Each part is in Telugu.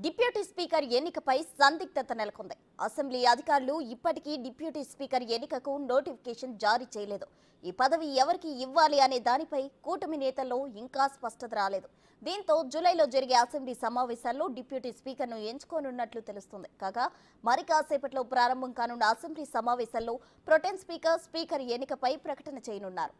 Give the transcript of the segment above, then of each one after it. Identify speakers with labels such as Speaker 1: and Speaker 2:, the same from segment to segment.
Speaker 1: డిప్యూటీ స్పీకర్ ఎన్నికపై సందిగ్ధత నెలకొంది. అసెంబ్లీ అధికారులు ఇప్పటికీ డిప్యూటీ స్పీకర్ ఎన్నికకు నోటిఫికేషన్ జారీ చేయలేదు. ఈ పదవి ఎవరికి ఇవ్వాలి అనే దానిపై కూటమి నేతల్లో ఇంకా స్పష్టత రాలేదు. దీంతో జూలైలో జరిగే అసెంబ్లీ సమావేశాల్లో డిప్యూటీ స్పీకర్ను ఎంచుకోనున్నట్లు తెలుస్తుంది. కాగా మరి కాసేపట్లో ప్రారంభం కానున్న అసెంబ్లీ సమావేశాల్లో ప్రొటెం స్పీకర్ ఎన్నికపై ప్రకటన చేయనున్నారు.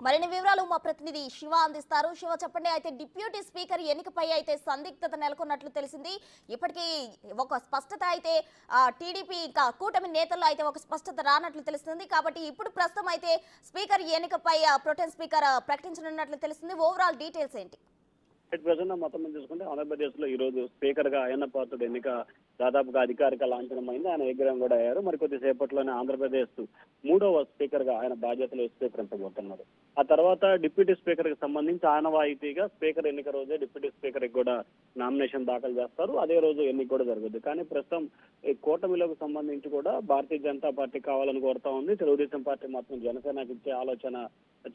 Speaker 1: మరిన్ని వివరాలు మా ప్రతినిధి శివ అందిస్తారు. శివ, చెప్పండి. అయితే డిప్యూటీ స్పీకర్ ఎన్నికపై అయితే సందిగ్ధత నెలకొన్నట్లు తెలిసింది. ఇప్పటికీ ఒక స్పష్టత అయితే టీడీపీ ఇంకా కూటమి నేతల్లో అయితే ఒక స్పష్టత రానట్లు తెలుస్తుంది. కాబట్టి ఇప్పుడు ప్రస్తుతం అయితే స్పీకర్ ఎన్నికపై ప్రొటెం స్పీకర్ ప్రకటించనున్నట్లు తెలుస్తుంది. ఓవరాల్ డీటెయిల్స్ ఏంటి?
Speaker 2: ప్రజెంట్ మొత్తం చూసుకుంటే ఆంధ్రప్రదేశ్ లో ఈ రోజు స్పీకర్ గా అయ్యన్న పాత్రుడు ఎన్నిక దాదాపుగా అధికారిక లాంఛనమైంది. ఆయన విగ్రహం కూడా అయ్యారు. మరికొద్ది సేపట్లోనే ఆంధ్రప్రదేశ్ 3వ స్పీకర్ గా ఆయన బాధ్యతలు స్వీకరించబోతున్నారు. ఆ తర్వాత డిప్యూటీ స్పీకర్ కి సంబంధించి ఆనవాయితీగా స్పీకర్ ఎన్నిక రోజే డిప్యూటీ స్పీకర్ కి కూడా నామినేషన్ దాఖలు చేస్తారు. అదే రోజు ఎన్నిక కూడా జరుగుతుంది. కానీ ప్రస్తుతం ఈ కూటమిలకు సంబంధించి కూడా భారతీయ జనతా పార్టీ కావాలని కోరుతా ఉంది. తెలుగుదేశం పార్టీ మాత్రం జనసేనకి ఇచ్చే ఆలోచన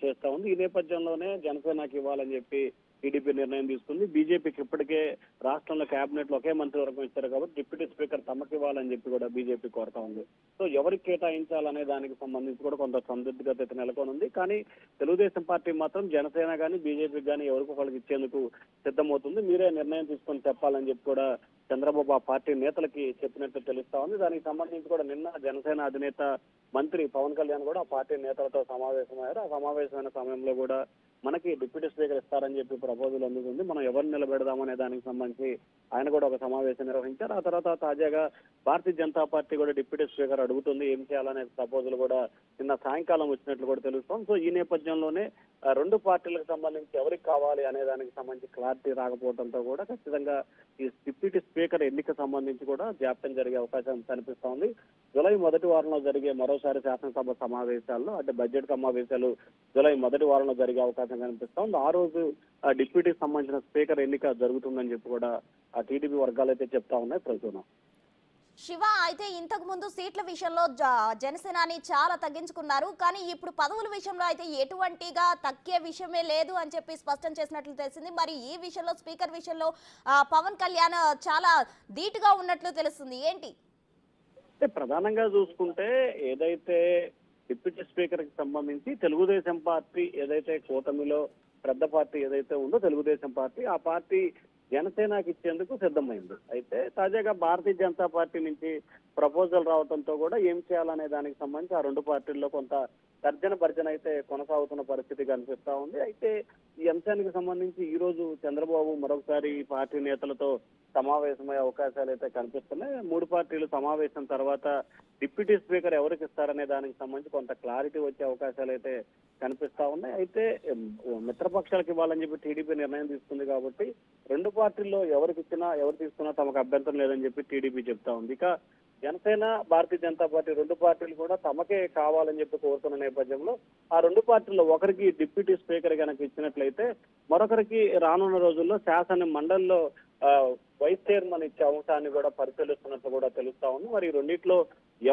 Speaker 2: చేస్తా ఉంది. ఈ నేపథ్యంలోనే జనసేనకి ఇవ్వాలని చెప్పి టీడీపీ నిర్ణయం తీసుకుంది. బీజేపీకి ఇప్పటికే రాష్ట్రంలో కేబినెట్ లో ఒకే మంత్రివర్గం ఇచ్చారు కాబట్టి డిప్యూటీ స్పీకర్ తమకు ఇవ్వాలని చెప్పి కూడా బీజేపీ కోరుతా ఉంది. సో ఎవరికి కేటాయించాలనే దానికి సంబంధించి కూడా కొంత సందిగ్ధత నెలకొని ఉంది. కానీ తెలుగుదేశం పార్టీ మాత్రం జనసేన కానీ బీజేపీకి కానీ ఎవరికి ఒకరికి ఇచ్చేందుకు సిద్ధమవుతుంది. మీరే నిర్ణయం తీసుకొని చెప్పాలని చెప్పి కూడా చంద్రబాబు ఆ పార్టీ నేతలకి చెప్పినట్టు తెలుస్తా ఉంది. దానికి సంబంధించి కూడా నిన్న జనసేన అధినేత మంత్రి పవన్ కళ్యాణ్ కూడా ఆ పార్టీ నేతలతో సమావేశమయ్యారు. ఆ సమావేశమైన సమయంలో కూడా మనకి డిప్యూటీ స్పీకర్ ఇస్తారని చెప్పి ప్రపోజల్ అందుతుంది. మనం ఎవరిని నిలబెడదామనే దానికి సంబంధించి ఆయన కూడా ఒక సమావేశం నిర్వహించారు. ఆ తర్వాత తాజాగా భారతీయ జనతా పార్టీ కూడా డిప్యూటీ స్పీకర్ అడుగుతుంది. ఏం చేయాలనే ప్రపోజల్ కూడా నిన్న సాయంకాలం వచ్చినట్లు కూడా తెలుస్తాం. సో ఈ నేపథ్యంలోనే రెండు పార్టీలకు సంబంధించి ఎవరికి కావాలి అనే దానికి సంబంధించి క్లారిటీ రాకపోవడంతో కూడా ఖచ్చితంగా ఈ డిప్యూటీ స్పీకర్ ఎన్నిక సంబంధించి కూడా జాప్యం జరిగే అవకాశం కనిపిస్తా ఉంది. జూలై మొదటి వారంలో జరిగే మరోసారి శాసనసభ సమావేశాల్లో అంటే బడ్జెట్ సమావేశాలు జూలై మొదటి వారంలో జరిగే అవకాశం కనిపిస్తా ఉంది. ఆ రోజు డిప్యూటీకి సంబంధించిన స్పీకర్ ఎన్నిక జరుగుతుందని చెప్పి కూడా ఆ టీడీపీ వర్గాలు అయితే చెప్తా ఉన్నాయి. ప్రస్తుతం
Speaker 1: శివ, అయితే ఇంతకు ముందు సీట్ల విషయంలో జనసేనాని చాలా తగ్గించుకున్నారు. కానీ ఇప్పుడు పదవుల విషయంలో అయితే ఎటువంటిగా తగ్గే విషయమే లేదు అని చెప్పి స్పష్టం చేసినట్లు తెలిసింది. మరి ఈ విషయంలో స్పీకర్ విషయంలో పవన్ కళ్యాణ్ చాలా ధీటుగా ఉన్నట్లు తెలుస్తుంది. ఏంటి?
Speaker 2: ప్రధానంగా చూసుకుంటే ఏదైతే డిప్యూటీ స్పీకర్ కి సంబంధించి తెలుగుదేశం పార్టీ ఏదైతే కూటమిలో పెద్ద పార్టీ ఏదైతే ఉందో తెలుగుదేశం పార్టీ ఆ పార్టీ జనసేనకి ఇచ్చేందుకు సిద్ధమైంది. అయితే తాజాగా భారతీయ జనతా పార్టీ నుంచి ప్రపోజల్ రావడంతో కూడా ఏం చేయాలనే దానికి సంబంధించి ఆ రెండు పార్టీల్లో కొంత భర్జన అయితే కొనసాగుతున్న పరిస్థితి కనిపిస్తా ఉంది. అయితే ఈ అంశానికి సంబంధించి ఈ రోజు చంద్రబాబు మరొకసారి పార్టీ నేతలతో సమావేశమయ్యే అవకాశాలు అయితే కనిపిస్తున్నాయి. మూడు పార్టీలు సమావేశం తర్వాత డిప్యూటీ స్పీకర్ ఎవరికి ఇస్తారనే దానికి సంబంధించి కొంత క్లారిటీ వచ్చే అవకాశాలు అయితే కనిపిస్తా ఉన్నాయి. అయితే మిత్రపక్షాలకు ఇవ్వాలని చెప్పి టీడీపీ నిర్ణయం తీసుకుంది కాబట్టి రెండు పార్టీల్లో ఎవరికి ఇచ్చినా ఎవరు తీసుకున్నా తమకు అభ్యంతరం లేదని చెప్పి టీడీపీ చెప్తా ఉంది. ఇక జనసేన భారతీయ జనతా పార్టీ రెండు పార్టీలు కూడా తమకే కావాలని చెప్పి కోరుతున్న నేపథ్యంలో ఆ రెండు పార్టీల్లో ఒకరికి డిప్యూటీ స్పీకర్ కనుక ఇచ్చినట్లయితే మరొకరికి రానున్న రోజుల్లో శాసన మండలిలో వైస్ చైర్మన్ ఇచ్చే అంశాన్ని కూడా పరిశీలిస్తున్నట్లు కూడా తెలుస్తా ఉంది. మరి రెండిట్లో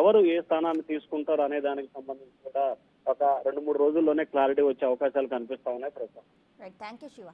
Speaker 2: ఎవరు ఏ స్థానాన్ని తీసుకుంటారు అనే దానికి సంబంధించి కూడా ఒక 2-3 రోజుల్లోనే క్లారిటీ వచ్చే అవకాశాలు కనిపిస్తా ఉన్నాయి. ప్రస్తుతం
Speaker 1: థ్యాంక్ యూ శివ.